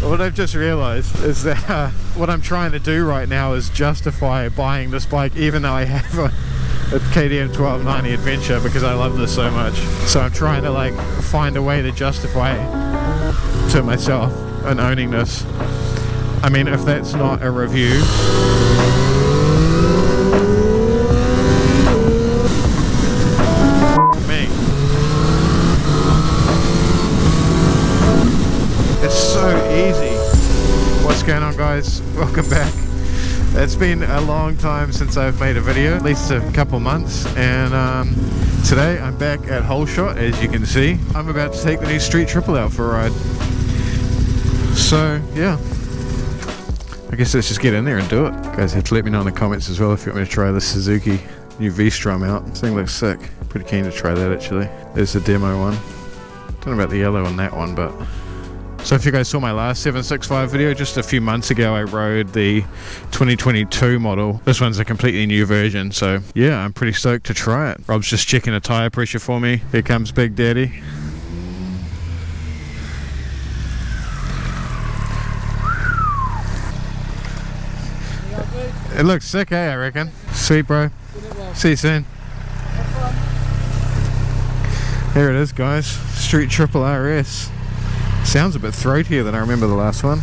What I've just realized is that what I'm trying to do right now is justify buying this bike even though I have a KTM 1290 Adventure, because I love this so much. So I'm trying to like find a way to justify to myself and owning this. I mean, if that's not a review, me. It's so easy. What's going on, guys? Welcome back. It's been a long time since I've made a video, at least a couple months, and today I'm back at Holeshot. As you can see, I'm about to take the new Street Triple out for a ride. So yeah, I guess let's just get in there and do it. Guys, have to let me know in the comments as well if you want me to try this Suzuki new V-Strum out. This thing looks sick. Pretty keen to try that actually. There's the demo one. Don't know about the yellow on that one, but... So if you guys saw my last 765 video, just a few months ago I rode the 2022 model. This one's a completely new version, so yeah, I'm pretty stoked to try it. Rob's just checking the tire pressure for me. Here comes Big Daddy. It looks sick, eh, I reckon? Sweet, bro. See you soon. Here it is, guys. Street Triple RS. Sounds a bit throatier than I remember the last one.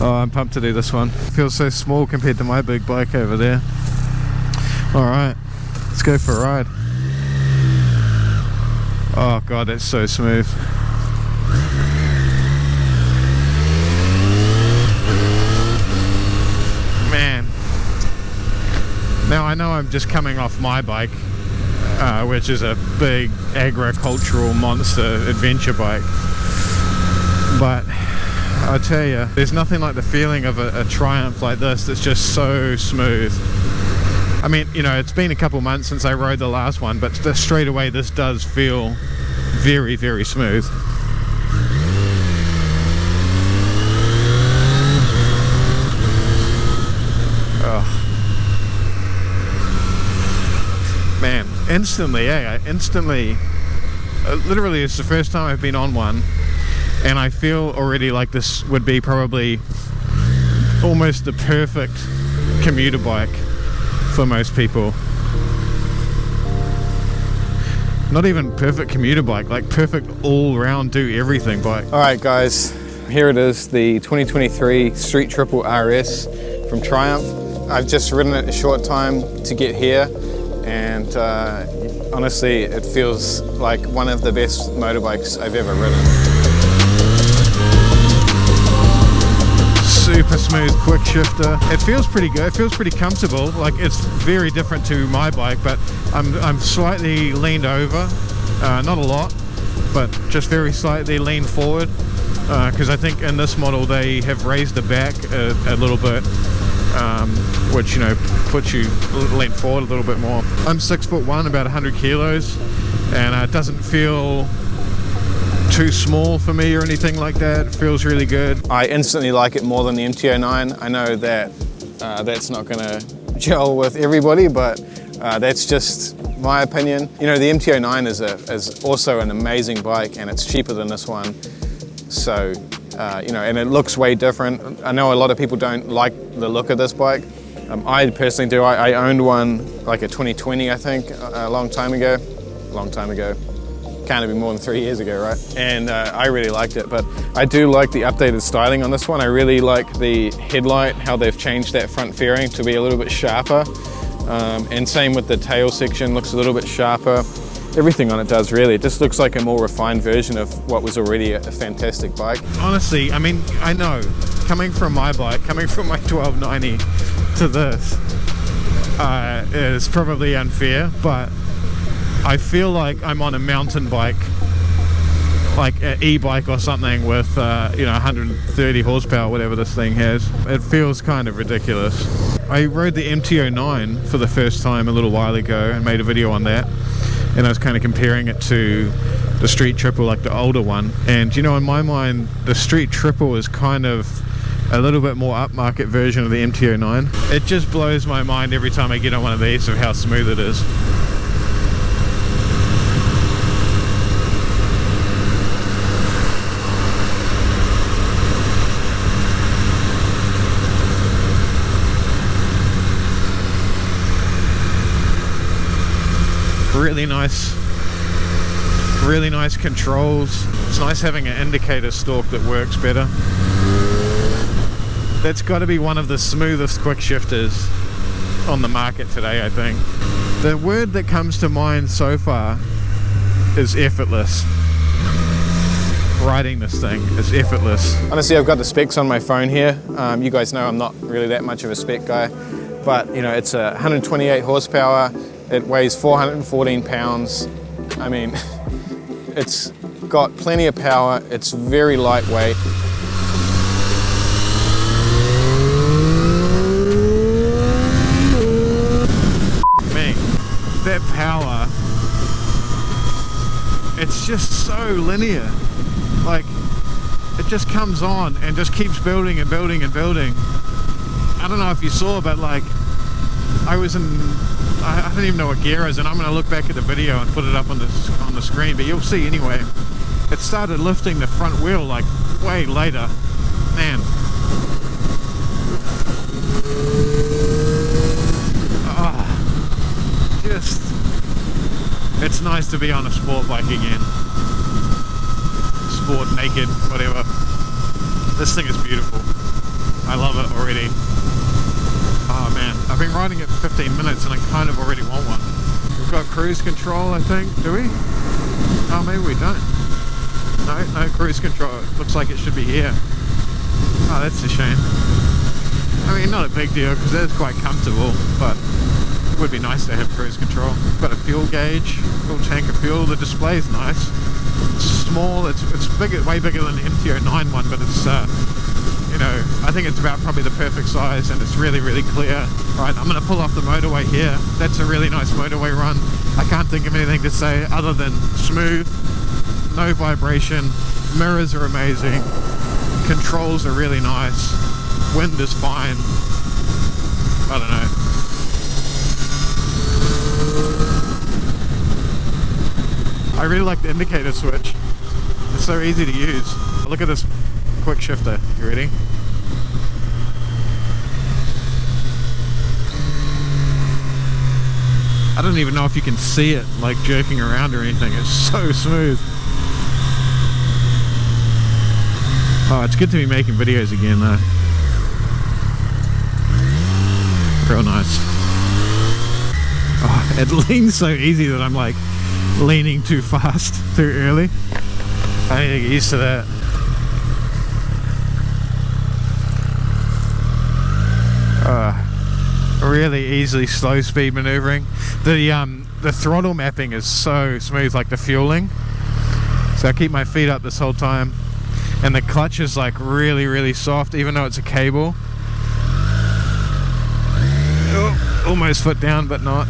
Oh, I'm pumped to do this one. Feels so small compared to my big bike over there. Alright, let's go for a ride. Oh god, that's so smooth. Man. Now I know I'm just coming off my bike, which is a big agricultural monster adventure bike, but I tell you, there's nothing like the feeling of a Triumph like this that's just so smooth. I mean, you know, it's been a couple months since I rode the last one, but straight away this does feel very, very smooth. Man, instantly, literally it's the first time I've been on one, and I feel already like this would be probably almost the perfect commuter bike for most people. Not even perfect commuter bike, like perfect all-round do everything bike. Alright guys, here it is, the 2023 Street Triple RS from Triumph. I've just ridden it a short time to get here, and honestly it feels like one of the best motorbikes I've ever ridden. Super smooth quick shifter. It feels pretty good, it feels pretty comfortable. Like, it's very different to my bike, but I'm slightly leaned over, not a lot, but just very slightly leaned forward, because I think in this model they have raised the back a little bit, which, you know, puts you lean forward a little bit more. I'm 6'1", about 100 kilos, and it doesn't feel too small for me or anything like that. It feels really good. I instantly like it more than the MT-09. I know that that's not gonna gel with everybody, but that's just my opinion. You know, the MT-09 is also an amazing bike, and it's cheaper than this one. So, you know, and it looks way different. I know a lot of people don't like the look of this bike. I personally do. I owned one, like a 2020, I think, a long time ago. Can't have been more than 3 years ago, right? And I really liked it, but I do like the updated styling on this one. I really like the headlight, how they've changed that front fairing to be a little bit sharper. And same with the tail section, looks a little bit sharper. Everything on it does, really. It just looks like a more refined version of what was already a fantastic bike. Honestly, I mean, I know, coming from my bike, coming from my 1290 to this, is probably unfair, but I feel like I'm on a mountain bike, like an e-bike or something with, you know, 130 horsepower, whatever this thing has. It feels kind of ridiculous. I rode the MT-09 for the first time a little while ago and made a video on that, and I was kind of comparing it to the Street Triple, like the older one. And, you know, in my mind, the Street Triple is kind of a little bit more upmarket version of the MT-09. It just blows my mind every time I get on one of these of how smooth it is. Really nice controls. It's nice having an indicator stalk that works better. That's got to be one of the smoothest quick shifters on the market today, I think. The word that comes to mind so far is effortless. Riding this thing is effortless. Honestly, I've got the specs on my phone here. You guys know I'm not really that much of a spec guy, but you know, it's 128 horsepower. It weighs 414 pounds. I mean, it's got plenty of power. It's very lightweight. Man, that power, it's just so linear. Like, it just comes on and just keeps building and building and building. I don't know if you saw, but like, I don't even know what gear I was in. I'm going to look back at the video and put it up on the screen, but you'll see anyway. It started lifting the front wheel like way later. Man. It's nice to be on a sport bike again. Sport, naked, whatever. This thing is beautiful. I love it already. Oh man, I've been riding it for 15 minutes and I kind of already want one. We've got cruise control, I think, do we? Oh, maybe we don't. No cruise control. It looks like it should be here. Oh, that's a shame. I mean, not a big deal because it's quite comfortable, but it would be nice to have cruise control. We've got a fuel gauge, full tank of fuel. The display is nice. It's small. It's bigger, way bigger than the MT-09 one, but it's you know, I think it's about probably the perfect size, and it's really, really clear. Right, I'm going to pull off the motorway here. That's a really nice motorway run. I can't think of anything to say other than smooth, no vibration, mirrors are amazing, controls are really nice, wind is fine. I don't know. I really like the indicator switch. It's so easy to use. Look at this quick shifter. You ready? I don't even know if you can see it like jerking around or anything. It's so smooth. Oh, it's good to be making videos again though. Real nice. Oh, it leans so easy that I'm like leaning too fast, too early. I need to get used to that. Really easily slow speed maneuvering. The throttle mapping is so smooth, like the fueling. So I keep my feet up this whole time, and the clutch is like really, really soft, even though it's a cable. Oh, almost foot down, but not.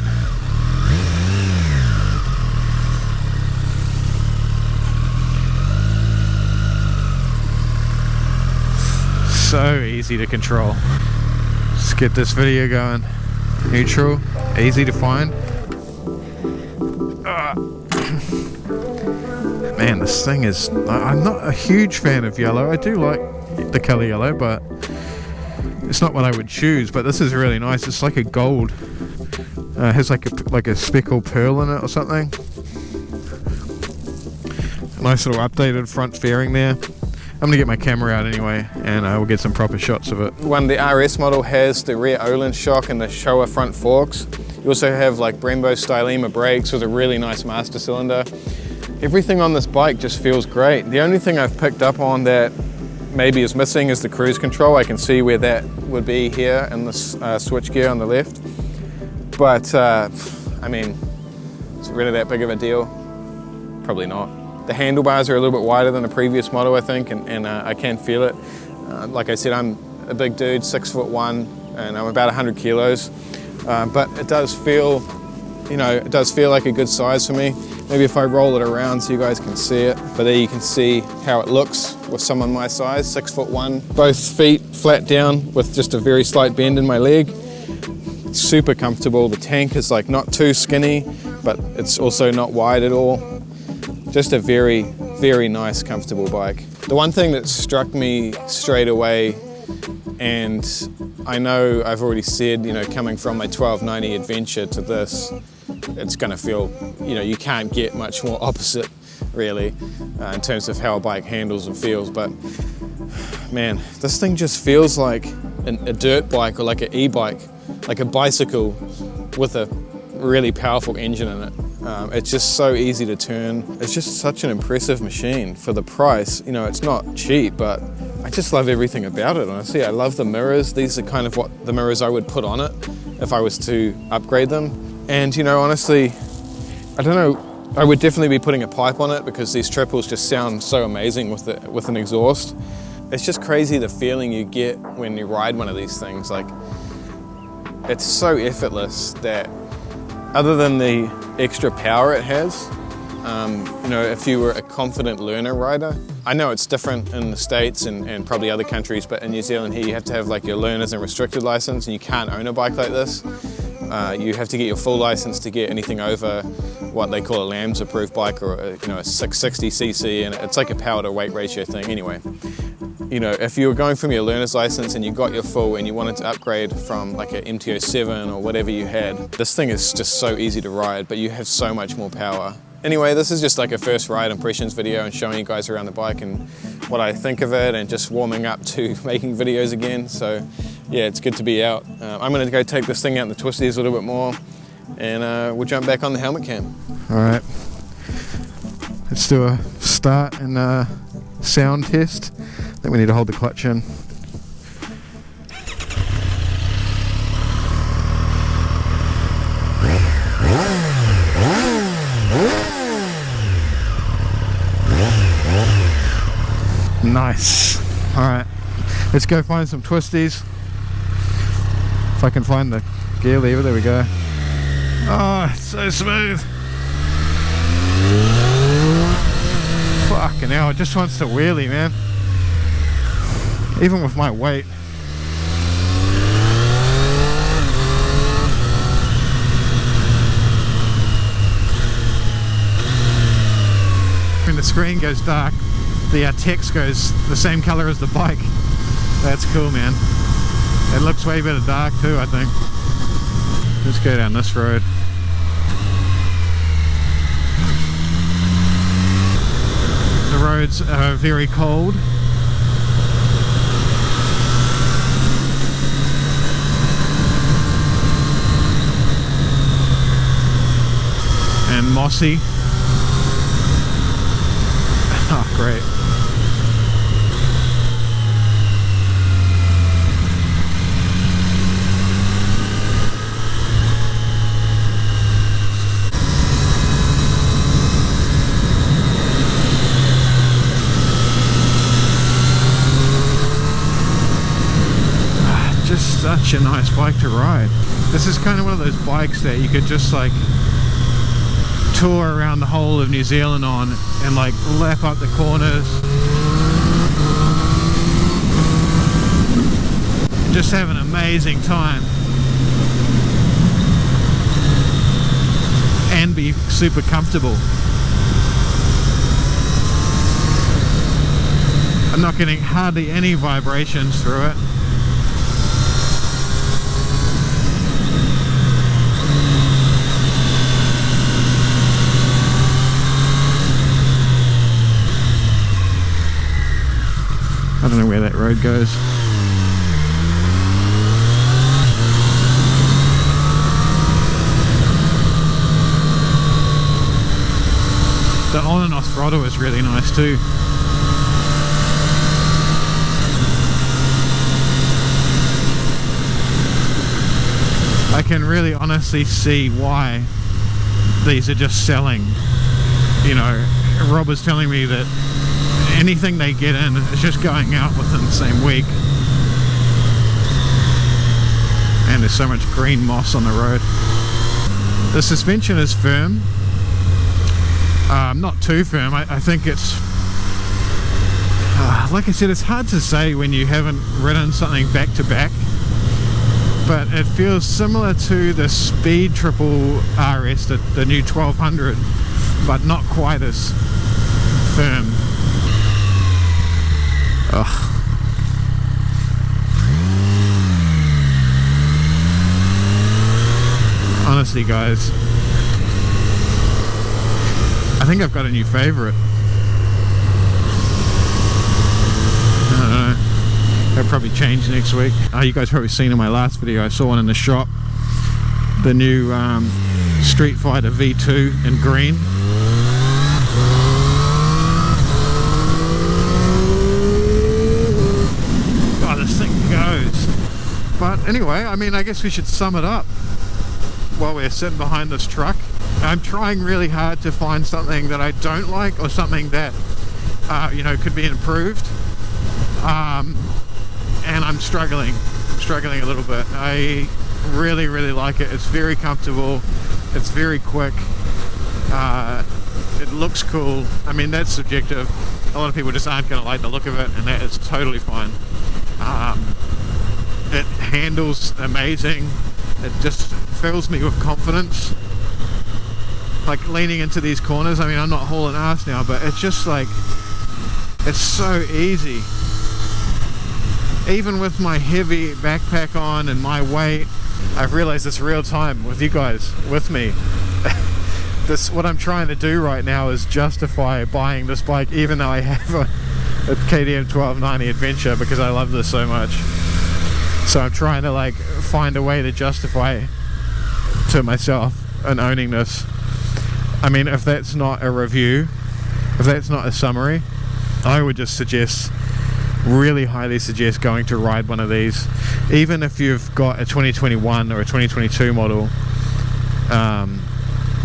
So easy to control. Let's get this video going. Neutral, easy to find. Man, this thing is... I'm not a huge fan of yellow. I do like the color yellow, but it's not what I would choose. But this is really nice. It's like a gold. It has like a speckled pearl in it or something. A nice little updated front fairing there. I'm going to get my camera out anyway, and we'll get some proper shots of it. The RS model has the rear Öhlins shock and the Showa front forks. You also have like Brembo Stylema brakes with a really nice master cylinder. Everything on this bike just feels great. The only thing I've picked up on that maybe is missing is the cruise control. I can see where that would be here in this switch gear on the left. But, I mean, is it really that big of a deal? Probably not. The handlebars are a little bit wider than the previous model, I think, and I can feel it. Like I said, I'm a big dude, 6'1", and I'm about 100 kilos. But it does feel, you know, it does feel like a good size for me. Maybe if I roll it around so you guys can see it. But there you can see how it looks with someone my size, 6'1". Both feet flat down with just a very slight bend in my leg. Super comfortable. The tank is like not too skinny, but it's also not wide at all. Just a very, very nice, comfortable bike. The one thing that struck me straight away, and I know I've already said, you know, coming from my 1290 Adventure to this, it's going to feel, you know, you can't get much more opposite really in terms of how a bike handles and feels. But man, this thing just feels like a dirt bike or like an e-bike, like a bicycle with a really powerful engine in it. It's just so easy to turn. It's just such an impressive machine for the price. You know, it's not cheap, but I just love everything about it, honestly. I love the mirrors. These are kind of what the mirrors I would put on it if I was to upgrade them. And you know, honestly, I don't know, I would definitely be putting a pipe on it because these triples just sound so amazing with an exhaust. It's just crazy the feeling you get when you ride one of these things. Like, it's so effortless that other than the extra power it has, you know, if you were a confident learner rider, I know it's different in the States and probably other countries, but in New Zealand here you have to have like your learners and restricted license, and you can't own a bike like this. You have to get your full license to get anything over what they call a LAMS approved bike, or you know, a 660cc, and it's like a power to weight ratio thing anyway. You know, if you were going from your learner's license and you got your full and you wanted to upgrade from like an MT-07 or whatever you had, this thing is just so easy to ride, but you have so much more power. Anyway, this is just like a first ride impressions video and showing you guys around the bike and what I think of it, and just warming up to making videos again. So yeah, it's good to be out. I'm gonna go take this thing out in the twisties a little bit more, and we'll jump back on the helmet cam. All right, let's do a start and sound test. I think we need to hold the clutch in. Nice. All right, let's go find some twisties. If I can find the gear lever, there we go. Oh, it's so smooth. Fucking hell, it just wants to wheelie, man. Even with my weight. When the screen goes dark, the text goes the same color as the bike. That's cool, man. It looks way better dark too, I think. Let's go down this road. The roads are very cold. And mossy. Oh, great. Just such a nice bike to ride. This is kind of one of those bikes that you could just like tour around the whole of New Zealand on and like lap up the corners, just have an amazing time and be super comfortable. I'm not getting hardly any vibrations through it. I don't know where that road goes. The on and off throttle is really nice too. I can really honestly see why these are just selling. You know, Rob was telling me that anything they get in is just going out within the same week. And there's so much green moss on the road. The suspension is firm. Not too firm. I think it's like I said, it's hard to say when you haven't ridden something back to back, but it feels similar to the Speed Triple RS, the new 1200, but not quite as firm. Ugh. Honestly guys, I think I've got a new favorite. I don't know. That'll probably change next week. You guys probably seen in my last video, I saw one in the shop. The new Street Fighter V2 in green. Oh, this thing goes. But anyway, I mean, I guess we should sum it up while we're sitting behind this truck. I'm trying really hard to find something that I don't like, or something that you know, could be improved. And I'm struggling a little bit. I really like it. It's very comfortable, it's very quick, it looks cool. I mean, that's subjective. A lot of people just aren't going to like the look of it, and that is totally fine. It handles amazing. It just fills me with confidence, like leaning into these corners. I mean, I'm not hauling ass now, but it's just like, it's so easy. Even with my heavy backpack on and my weight, I've realized this real time with you guys, with me. What I'm trying to do right now is justify buying this bike, even though I have a KTM 1290 Adventure, because I love this so much. So I'm trying to like find a way to justify to myself and owning this. I mean, if that's not a review, if that's not a summary, I would just suggest, really highly suggest, going to ride one of these. Even if you've got a 2021 or a 2022 model,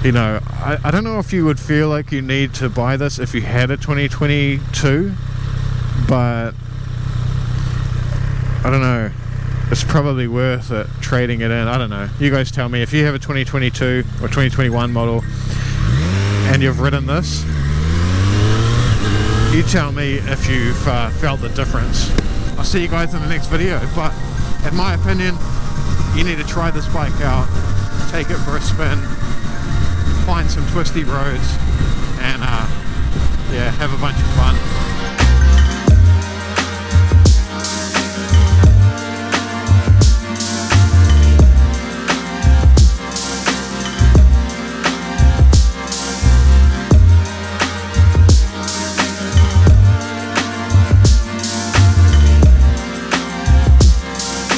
you know, I don't know if you would feel like you need to buy this if you had a 2022, but I don't know, it's probably worth it trading it in. I don't know, you guys tell me. If you have a 2022 or 2021 model and you've ridden this, you tell me if you've felt the difference. I'll see you guys in the next video, but in my opinion, you need to try this bike out, take it for a spin, find some twisty roads, and yeah, have a bunch of fun.